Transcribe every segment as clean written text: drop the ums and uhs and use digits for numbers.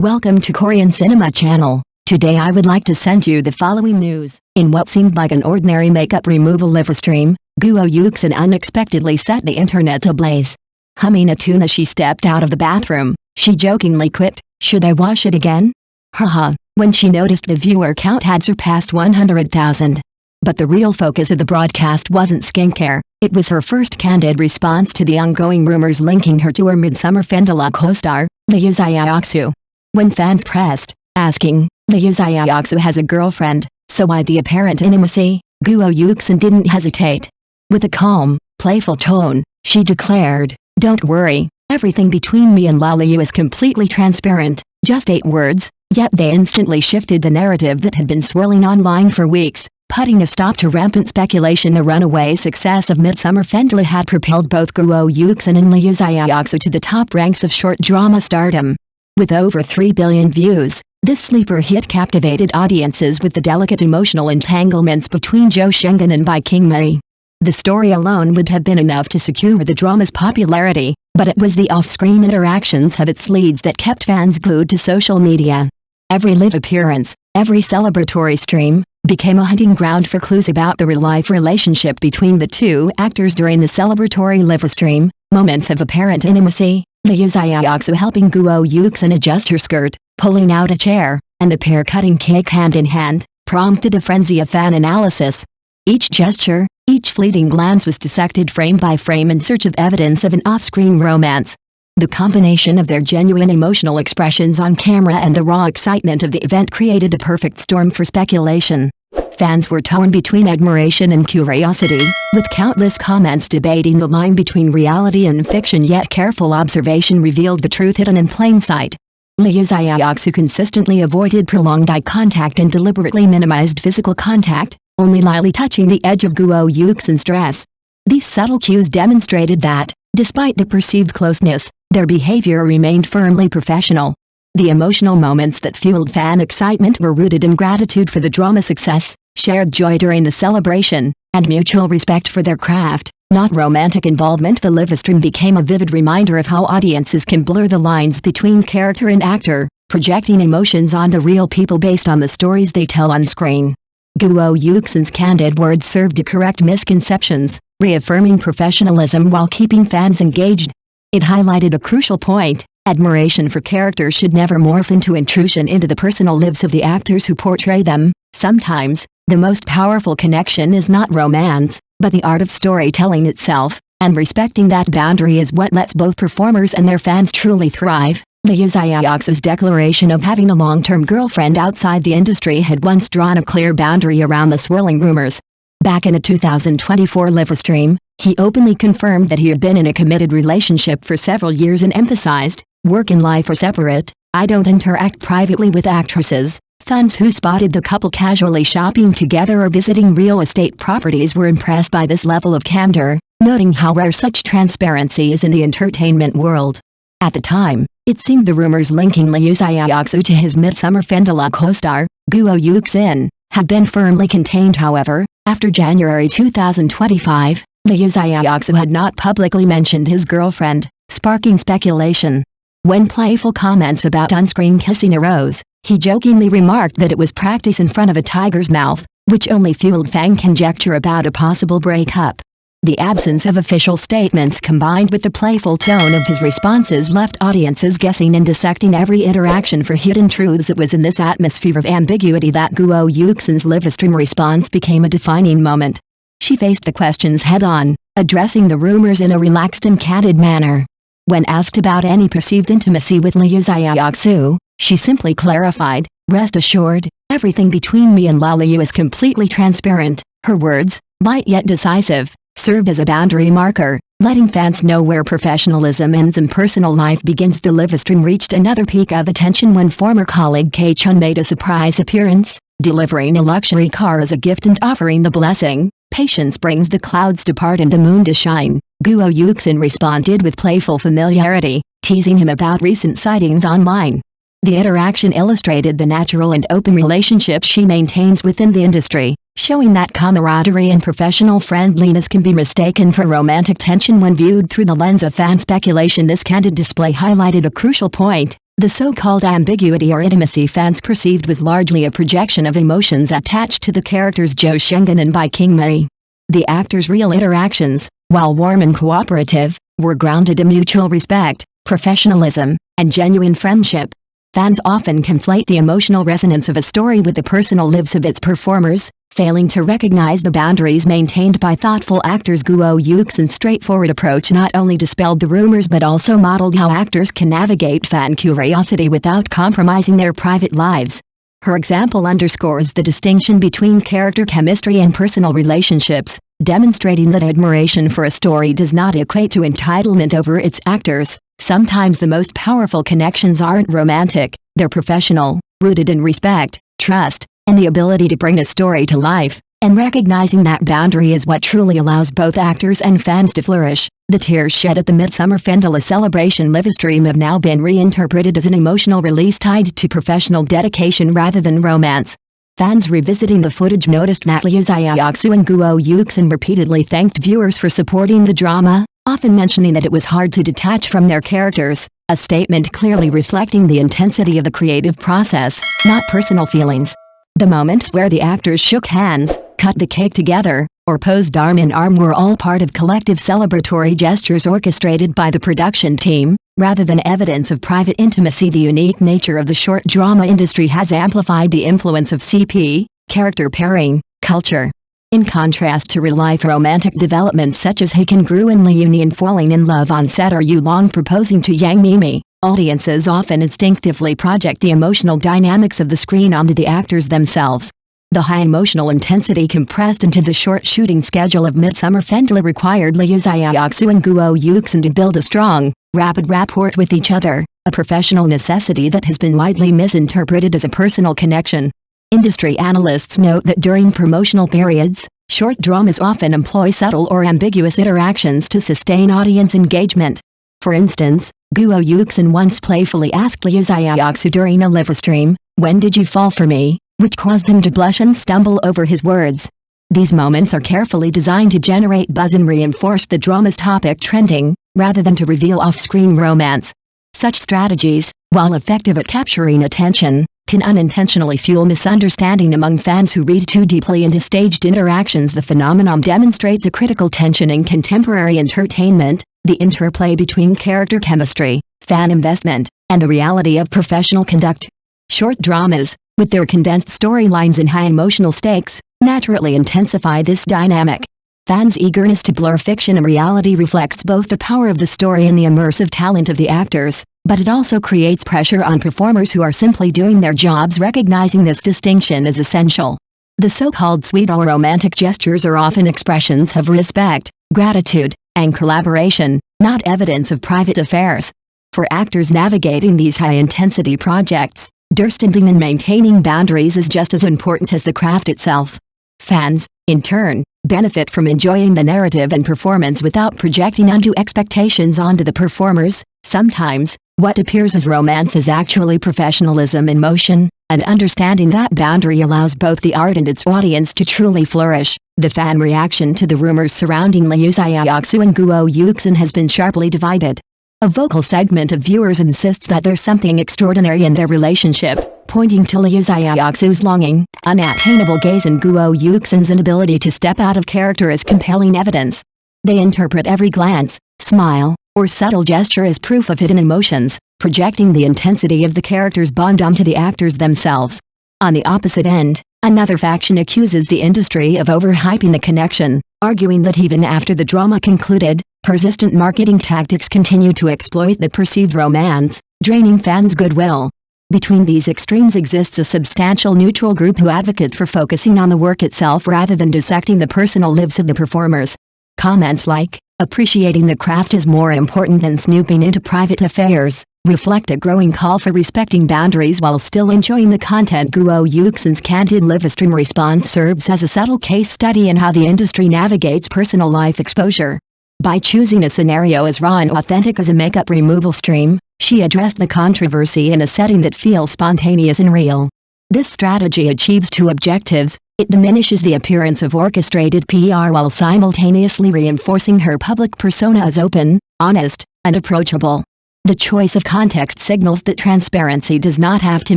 Welcome to Korean Cinema Channel. Today I would like to send you the following news. In what seemed like an ordinary makeup removal live stream, Guo Yuxin unexpectedly set the internet ablaze. Humming a tune as she stepped out of the bathroom, she jokingly quipped, "Should I wash it again?" Haha, when she noticed the viewer count had surpassed 100,000. But the real focus of the broadcast wasn't skincare, it was her first candid response to the ongoing rumors linking her to her Midsummer Fandom co-star, Liu Xiaoxu. When fans pressed, asking, "Liu Xiaoxu has a girlfriend, so why the apparent intimacy?" Guo Yuxin didn't hesitate. With a calm, playful tone, she declared, "Don't worry, everything between me and Liu is completely transparent." Just 8 words, yet they instantly shifted the narrative that had been swirling online for weeks, putting a stop to rampant speculation. The runaway success of Midsummer Fandom had propelled both Guo Yuxin and Liu Xiaoxu to the top ranks of short drama stardom. With over 3 billion views, this sleeper hit captivated audiences with the delicate emotional entanglements between Zhou Shengen and Bai Qingmei. The story alone would have been enough to secure the drama's popularity, but it was the off-screen interactions of its leads that kept fans glued to social media. Every live appearance, every celebratory stream, became a hunting ground for clues about the real-life relationship between the two actors. During the celebratory live stream, moments of apparent intimacy, Liu Xiaoxu helping Guo Yuxin adjust her skirt, pulling out a chair, and the pair cutting cake hand in hand, prompted a frenzy of fan analysis. Each gesture, each fleeting glance was dissected frame by frame in search of evidence of an off-screen romance. The combination of their genuine emotional expressions on camera and the raw excitement of the event created a perfect storm for speculation. Fans were torn between admiration and curiosity, with countless comments debating the line between reality and fiction, yet careful observation revealed the truth hidden in plain sight. Liu Xiaoxu consistently avoided prolonged eye contact and deliberately minimized physical contact, only lightly touching the edge of Guo Yuxin's dress. These subtle cues demonstrated that, despite the perceived closeness, their behavior remained firmly professional. The emotional moments that fueled fan excitement were rooted in gratitude for the drama's success, shared joy during the celebration, and mutual respect for their craft, not romantic involvement. The live stream became a vivid reminder of how audiences can blur the lines between character and actor, projecting emotions onto real people based on the stories they tell on screen. Guo Yuxin's candid words served to correct misconceptions, reaffirming professionalism while keeping fans engaged. It highlighted a crucial point: admiration for characters should never morph into intrusion into the personal lives of the actors who portray them. Sometimes, the most powerful connection is not romance, but the art of storytelling itself, and respecting that boundary is what lets both performers and their fans truly thrive. Liu Xiaoxu's declaration of having a long-term girlfriend outside the industry had once drawn a clear boundary around the swirling rumors. Back in a 2024 live stream, he openly confirmed that he had been in a committed relationship for several years and emphasized, "Work and life are separate, I don't interact privately with actresses." Fans who spotted the couple casually shopping together or visiting real estate properties were impressed by this level of candor, noting how rare such transparency is in the entertainment world. At the time, it seemed the rumors linking Liu Xiaoxu to his Midsummer Fandom co-star, Guo Yuxin, had been firmly contained. However, after January 2025, Liu Xiaoxu had not publicly mentioned his girlfriend, sparking speculation. When playful comments about on-screen kissing arose, he jokingly remarked that it was practice in front of a tiger's mouth, which only fueled fan conjecture about a possible breakup. The absence of official statements combined with the playful tone of his responses left audiences guessing and dissecting every interaction for hidden truths. It was in this atmosphere of ambiguity that Guo Yuxin's live stream response became a defining moment. She faced the questions head-on, addressing the rumors in a relaxed and candid manner. When asked about any perceived intimacy with Liu Xiaoxu, she simply clarified, "Rest assured, everything between me and Liu is completely transparent." Her words, light yet decisive, served as a boundary marker, letting fans know where professionalism ends and personal life begins. The live stream reached another peak of attention when former colleague Hae-in made a surprise appearance, delivering a luxury car as a gift and offering the blessing, "Patience brings the clouds to part and the moon to shine." Guo Yuxin responded with playful familiarity, teasing him about recent sightings online. The interaction illustrated the natural and open relationship she maintains within the industry, showing that camaraderie and professional friendliness can be mistaken for romantic tension when viewed through the lens of fan speculation. This candid display highlighted a crucial point: The so-called ambiguity or intimacy fans perceived was largely a projection of emotions attached to the characters Zhou Shengan and Bai Qingmei. The actors' real interactions, while warm and cooperative, were grounded in mutual respect, professionalism, and genuine friendship. Fans often conflate the emotional resonance of a story with the personal lives of its performers, failing to recognize the boundaries maintained by thoughtful actors. Guo Yuxin's straightforward approach not only dispelled the rumors but also modeled how actors can navigate fan curiosity without compromising their private lives. Her example underscores the distinction between character chemistry and personal relationships, demonstrating that admiration for a story does not equate to entitlement over its actors. Sometimes the most powerful connections aren't romantic, they're professional, rooted in respect, trust, and the ability to bring a story to life, and recognizing that boundary is what truly allows both actors and fans to flourish. The tears shed at the Midsummer Fandom celebration livestream have now been reinterpreted as an emotional release tied to professional dedication rather than romance. Fans revisiting the footage noticed that Liu Xiaoxu and Guo Yuxin repeatedly thanked viewers for supporting the drama, often mentioning that it was hard to detach from their characters, a statement clearly reflecting the intensity of the creative process, not personal feelings. The moments where the actors shook hands, cut the cake together, or posed arm in arm were all part of collective celebratory gestures orchestrated by the production team, rather than evidence of private intimacy. The unique nature of the short drama industry has amplified the influence of CP, character pairing, culture. In contrast to real-life romantic developments such as Hae-in and Liu falling in love on set or Yu Long proposing to Yang Mimi, audiences often instinctively project the emotional dynamics of the screen onto the actors themselves. The high emotional intensity compressed into the short shooting schedule of Midsummer Fandom required Liu Xiaoxu and Guo Yuxin to build a strong, rapid rapport with each other, a professional necessity that has been widely misinterpreted as a personal connection. Industry analysts note that during promotional periods, short dramas often employ subtle or ambiguous interactions to sustain audience engagement. For instance, Guo Yuxin once playfully asked Liu Xiaoxu during a livestream, "When did you fall for me?" which caused him to blush and stumble over his words. These moments are carefully designed to generate buzz and reinforce the drama's topic trending, rather than to reveal off-screen romance. Such strategies, while effective at capturing attention, can unintentionally fuel misunderstanding among fans who read too deeply into staged interactions. The phenomenon demonstrates a critical tension in contemporary entertainment, the interplay between character chemistry, fan investment, and the reality of professional conduct. Short dramas, with their condensed storylines and high emotional stakes, naturally intensify this dynamic. Fans' eagerness to blur fiction and reality reflects both the power of the story and the immersive talent of the actors, but it also creates pressure on performers who are simply doing their jobs. Recognizing this distinction is essential. The so-called sweet or romantic gestures are often expressions of respect, gratitude, and collaboration, not evidence of private affairs. For actors navigating these high-intensity projects, understanding and maintaining boundaries is just as important as the craft itself. Fans, in turn, benefit from enjoying the narrative and performance without projecting undue expectations onto the performers. Sometimes, what appears as romance is actually professionalism in motion, and understanding that boundary allows both the art and its audience to truly flourish. The fan reaction to the rumors surrounding Liu Xiaoxu and Guo Yuxin has been sharply divided. A vocal segment of viewers insists that there's something extraordinary in their relationship, pointing to Liu Xiaoxu's longing, unattainable gaze and Guo Yuxin's inability to step out of character as compelling evidence. They interpret every glance, smile, or subtle gesture as proof of hidden emotions, projecting the intensity of the character's bond onto the actors themselves. On the opposite end, another faction accuses the industry of overhyping the connection, arguing that even after the drama concluded, persistent marketing tactics continue to exploit the perceived romance, draining fans' goodwill. Between these extremes exists a substantial neutral group who advocate for focusing on the work itself rather than dissecting the personal lives of the performers. Comments like, "Appreciating the craft is more important than snooping into private affairs," reflect a growing call for respecting boundaries while still enjoying the content. Guo Yuxin's candid livestream response serves as a subtle case study in how the industry navigates personal life exposure. By choosing a scenario as raw and authentic as a makeup removal stream, she addressed the controversy in a setting that feels spontaneous and real. This strategy achieves two objectives. It diminishes the appearance of orchestrated PR while simultaneously reinforcing her public persona as open, honest, and approachable. The choice of context signals that transparency does not have to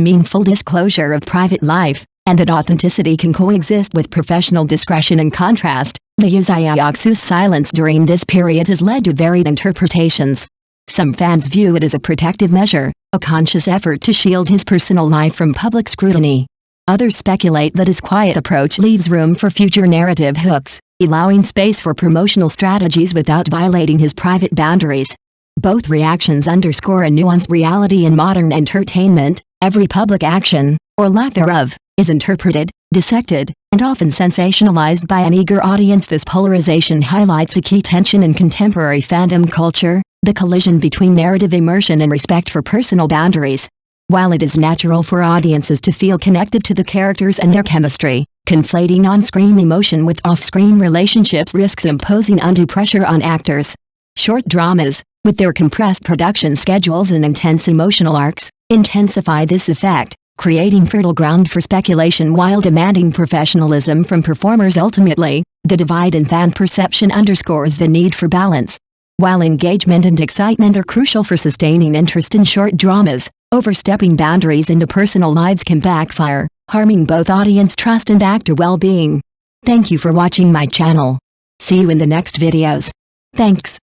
mean full disclosure of private life, and that authenticity can coexist with professional discretion. In contrast, Liu Xiaoxu's silence during this period has led to varied interpretations. Some fans view it as a protective measure, a conscious effort to shield his personal life from public scrutiny. Others speculate that his quiet approach leaves room for future narrative hooks, allowing space for promotional strategies without violating his private boundaries. Both reactions underscore a nuanced reality in modern entertainment. Every public action, or lack thereof, is interpreted, dissected, and often sensationalized by an eager audience. This polarization highlights a key tension in contemporary fandom culture, the collision between narrative immersion and respect for personal boundaries. While it is natural for audiences to feel connected to the characters and their chemistry, conflating on-screen emotion with off-screen relationships risks imposing undue pressure on actors. Short dramas, with their compressed production schedules and intense emotional arcs, intensify this effect, creating fertile ground for speculation while demanding professionalism from performers. Ultimately, the divide in fan perception underscores the need for balance. While engagement and excitement are crucial for sustaining interest in short dramas, overstepping boundaries into personal lives can backfire, harming both audience trust and actor well-being. Thank you for watching my channel. See you in the next videos. Thanks.